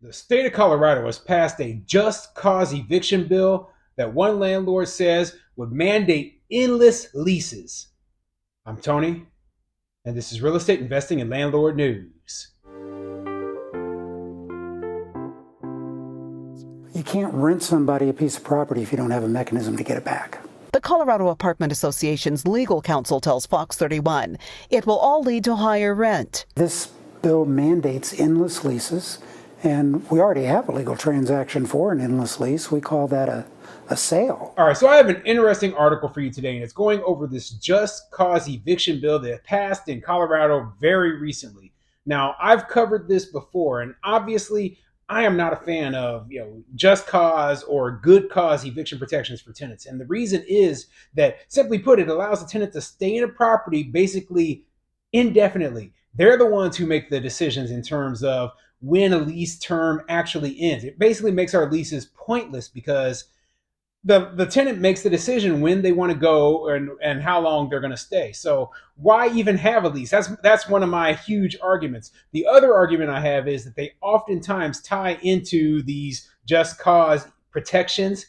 The state of Colorado has passed a just cause eviction bill that one landlord says would mandate endless leases. I'm Tony, and this is Real Estate Investing and Landlord News. You can't rent somebody a piece of property if you don't have a mechanism to get it back. The Colorado Apartment Association's legal counsel tells Fox 31 it will all lead to higher rent. This bill mandates endless leases, and we already have a legal transaction for an endless lease. We call that a sale. All right, so I have an interesting article for you today, and it's going over this just cause eviction bill that passed in Colorado very recently. Now, I've covered this before, and obviously, I am not a fan of just cause or good cause eviction protections for tenants. And the reason is that, simply put, it allows the tenant to stay in a property basically indefinitely. They're the ones who make the decisions in terms of when a lease term actually ends. It basically makes our leases pointless because the tenant makes the decision when they want to go and how long they're going to stay. So why even have a lease? That's one of my huge arguments. The other argument I have is that they oftentimes tie into these just cause protections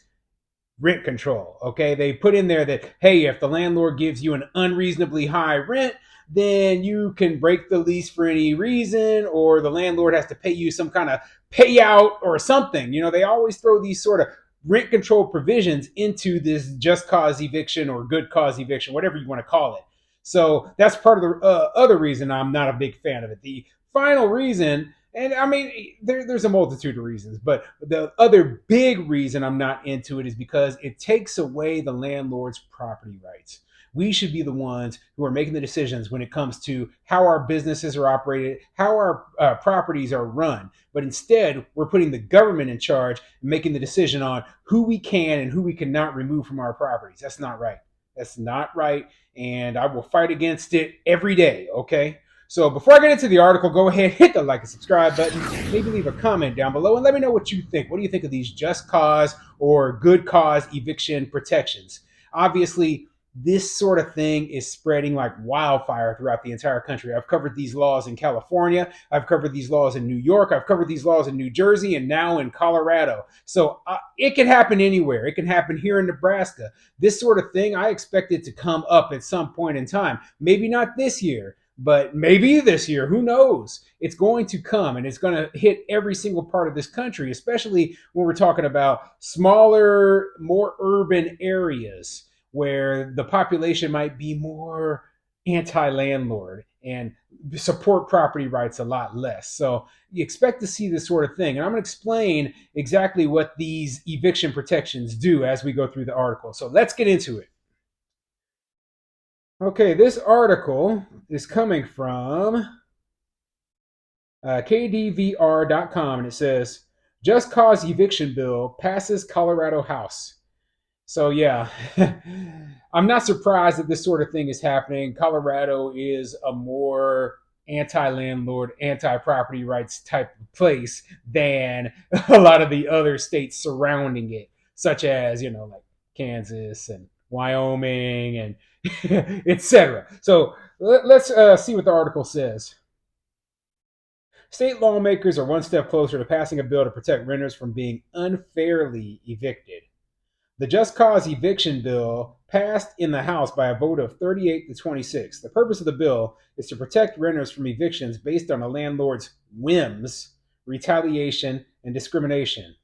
rent control. Okay, they put in there that, hey, if the landlord gives you an unreasonably high rent, then you can break the lease for any reason, or the landlord has to pay you some kind of payout or something. They always throw these sort of rent control provisions into this just cause eviction or good cause eviction, whatever you want to call it. So that's part of the other reason I'm not a big fan of it. The final reason, and I mean, there's a multitude of reasons, but the other big reason I'm not into it is because it takes away the landlord's property rights. We should be the ones who are making the decisions when it comes to how our businesses are operated, how our properties are run. But instead, we're putting the government in charge and making the decision on who we can and who we cannot remove from our properties. That's not right. That's not right. And I will fight against it every day. Okay. So before I get into the article, go ahead, hit the like and subscribe button, maybe leave a comment down below and let me know what you think. What do you think of these just cause or good cause eviction protections? Obviously, this sort of thing is spreading like wildfire throughout the entire country. I've covered these laws in California. I've covered these laws in New York. I've covered these laws in New Jersey and now in Colorado. So it can happen anywhere. It can happen here in Nebraska. This sort of thing, I expect it to come up at some point in time. Maybe not this year, but maybe this year. Who knows? It's going to come, and it's going to hit every single part of this country, especially when we're talking about smaller, more urban areas where the population might be more anti-landlord and support property rights a lot less. So you expect to see this sort of thing. And I'm going to explain exactly what these eviction protections do as we go through the article. So let's get into it. Okay, this article is coming from kdvr.com, and it says, Just Cause Eviction Bill Passes Colorado House. So yeah, I'm not surprised that this sort of thing is happening. Colorado is a more anti-landlord, anti-property rights type of place than a lot of the other states surrounding it, such as, like Kansas and Wyoming and etc. So let's see what the article says. State lawmakers are one step closer to passing a bill to protect renters from being unfairly evicted. The Just Cause Eviction Bill passed in the House by a vote of 38 to 26. The purpose of the bill is to protect renters from evictions based on a landlord's whims, retaliation, and discrimination.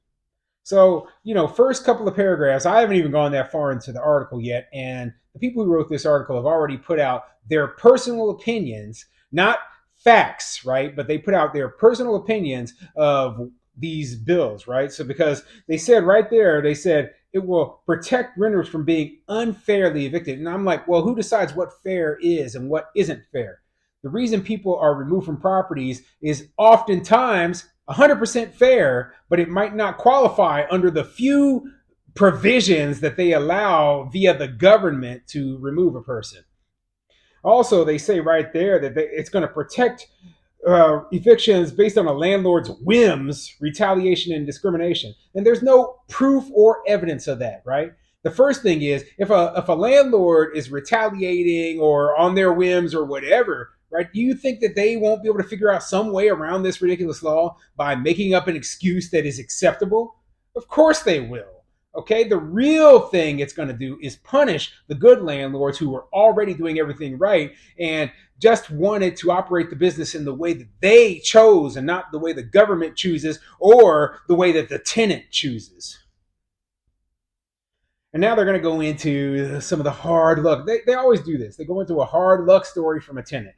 So, first couple of paragraphs, I haven't even gone that far into the article yet, and the people who wrote this article have already put out their personal opinions, not facts, right? But they put out their personal opinions of these bills, right? So because they said right there, they said it will protect renters from being unfairly evicted. And I'm like, well, who decides what fair is and what isn't fair? The reason people are removed from properties is oftentimes 100% fair, but it might not qualify under the few provisions that they allow via the government to remove a person. Also, they say right there that it's going to protect evictions based on a landlord's whims, retaliation, and discrimination. And there's no proof or evidence of that, right? The first thing is if a landlord is retaliating or on their whims or whatever, right? Do you think that they won't be able to figure out some way around this ridiculous law by making up an excuse that is acceptable? Of course they will. Okay, the real thing it's going to do is punish the good landlords who were already doing everything right and just wanted to operate the business in the way that they chose and not the way the government chooses or the way that the tenant chooses. And now they're going to go into some of the hard luck. They always do this. They go into a hard luck story from a tenant.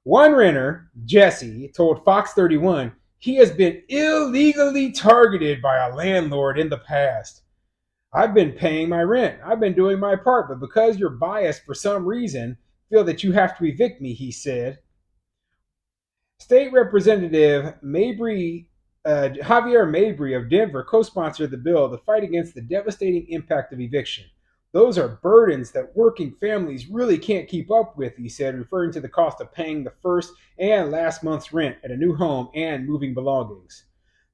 One renter, Jesse, told Fox 31 he has been illegally targeted by a landlord in the past. I've been paying my rent. I've been doing my part, but because you're biased for some reason, feel that you have to evict me, he said. State Representative Javier Mabry of Denver co-sponsored the bill to fight against the devastating impact of eviction. Those are burdens that working families really can't keep up with, he said, referring to the cost of paying the first and last month's rent at a new home and moving belongings.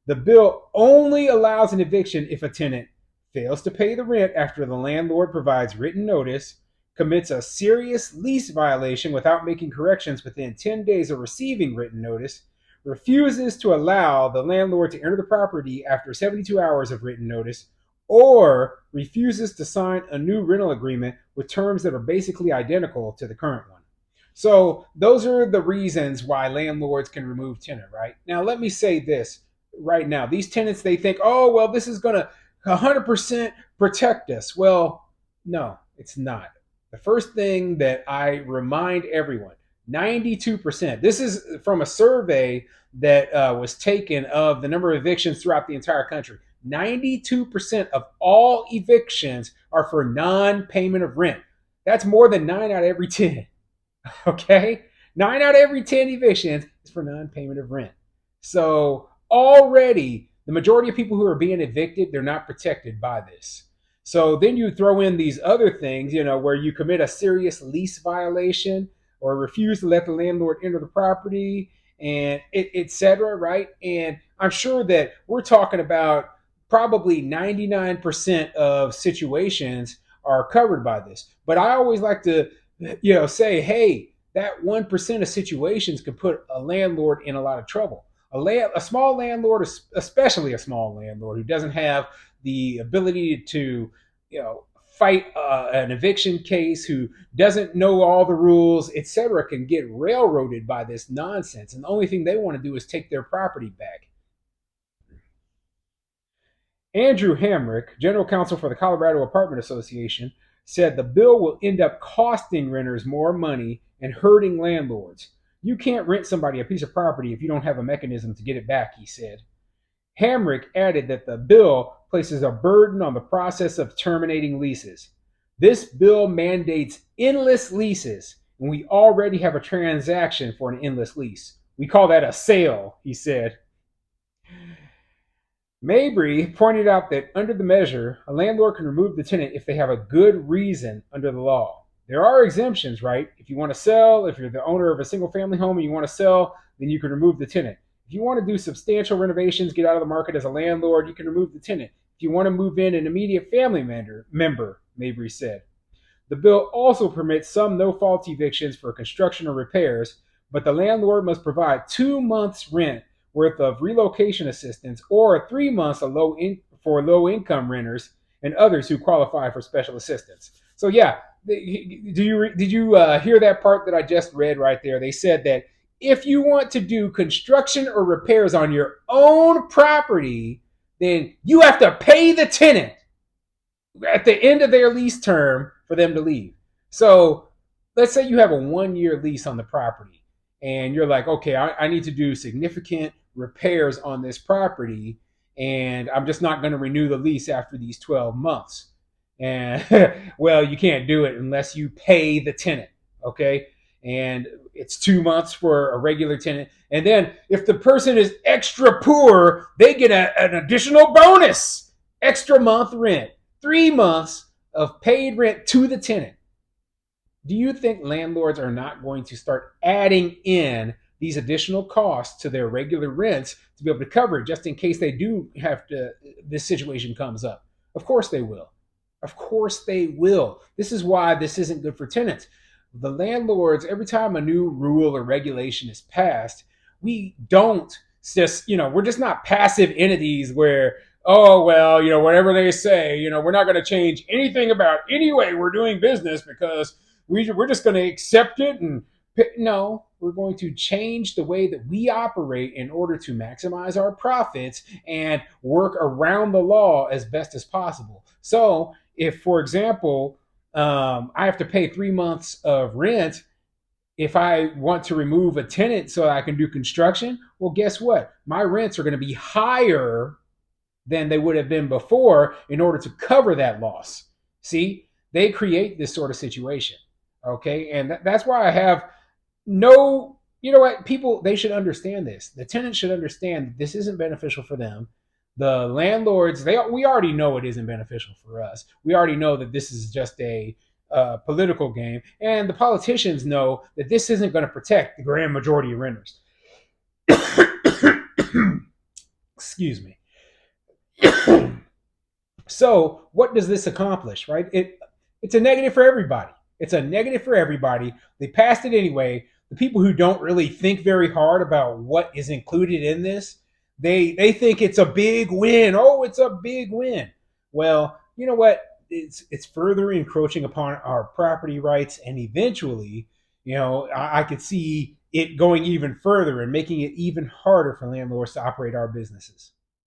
The bill only allows an eviction if a tenant fails to pay the rent after the landlord provides written notice, commits a serious lease violation without making corrections within 10 days of receiving written notice, refuses to allow the landlord to enter the property after 72 hours of written notice, or refuses to sign a new rental agreement with terms that are basically identical to the current one. So those are the reasons why landlords can remove tenant, right? Now, let me say this right now. These tenants, they think, oh, well, this is going to 100% protect us. Well, no, it's not. The first thing that I remind everyone, 92%. This is from a survey that was taken of the number of evictions throughout the entire country. 92% of all evictions are for non-payment of rent. That's more than 9 out of every 10. Okay? 9 out of every 10 evictions is for non-payment of rent. So already, the majority of people who are being evicted, they're not protected by this. So then you throw in these other things, where you commit a serious lease violation or refuse to let the landlord enter the property and et cetera, right? And I'm sure that we're talking about probably 99% of situations are covered by this. But I always like to, say, hey, that 1% of situations can put a landlord in a lot of trouble. A small landlord, especially a small landlord who doesn't have the ability to, fight an eviction case, who doesn't know all the rules, etc., can get railroaded by this nonsense. And the only thing they want to do is take their property back. Andrew Hamrick, general counsel for the Colorado Apartment Association, said the bill will end up costing renters more money and hurting landlords. You can't rent somebody a piece of property if you don't have a mechanism to get it back, he said. Hamrick added that the bill places a burden on the process of terminating leases. This bill mandates endless leases, and we already have a transaction for an endless lease. We call that a sale, he said. Mabry pointed out that under the measure, a landlord can remove the tenant if they have a good reason under the law. There are exemptions, right? If you want to sell, if you're the owner of a single family home and you want to sell, then you can remove the tenant. If you want to do substantial renovations, get out of the market as a landlord, you can remove the tenant. If you want to move in an immediate family member, Mabry said. The bill also permits some no-fault evictions for construction or repairs, but the landlord must provide 2 months' rent worth of relocation assistance or 3 months of for low-income renters and others who qualify for special assistance. So yeah, did you hear that part that I just read right there? They said that if you want to do construction or repairs on your own property, then you have to pay the tenant at the end of their lease term for them to leave. So let's say you have a 1-year lease on the property and you're like, okay, I need to do significant repairs on this property and I'm just not going to renew the lease after these 12 months. And well, you can't do it unless you pay the tenant, okay? And it's 2 months for a regular tenant. And then if the person is extra poor, they get an additional bonus, extra month rent, 3 months of paid rent to the tenant. Do you think landlords are not going to start adding in these additional costs to their regular rents to be able to cover it just in case they do have to, this situation comes up? Of course they will. Of course they will. This is why this isn't good for tenants. The landlords, every time a new rule or regulation is passed, we don't just, we're just not passive entities where, oh, well, whatever they say, we're not going to change anything about any way we're doing business because we're just going to accept it. And no, we're going to change the way that we operate in order to maximize our profits and work around the law as best as possible. So, if, for example, I have to pay 3 months of rent if I want to remove a tenant so I can do construction, well, guess what? My rents are going to be higher than they would have been before in order to cover that loss. See, they create this sort of situation. Okay. And that's why I have no, you know what? People, they should understand this. The tenants should understand that this isn't beneficial for them. The landlords, we already know it isn't beneficial for us. We already know that this is just a political game, and the politicians know that this isn't going to protect the grand majority of renters. Excuse me. So, what does this accomplish? Right? It's a negative for everybody. It's a negative for everybody. They passed it anyway. The people who don't really think very hard about what is included in this, they think it's a big win. Oh, it's a big win. Well, you know what? It's further encroaching upon our property rights, and eventually, I could see it going even further and making it even harder for landlords to operate our businesses.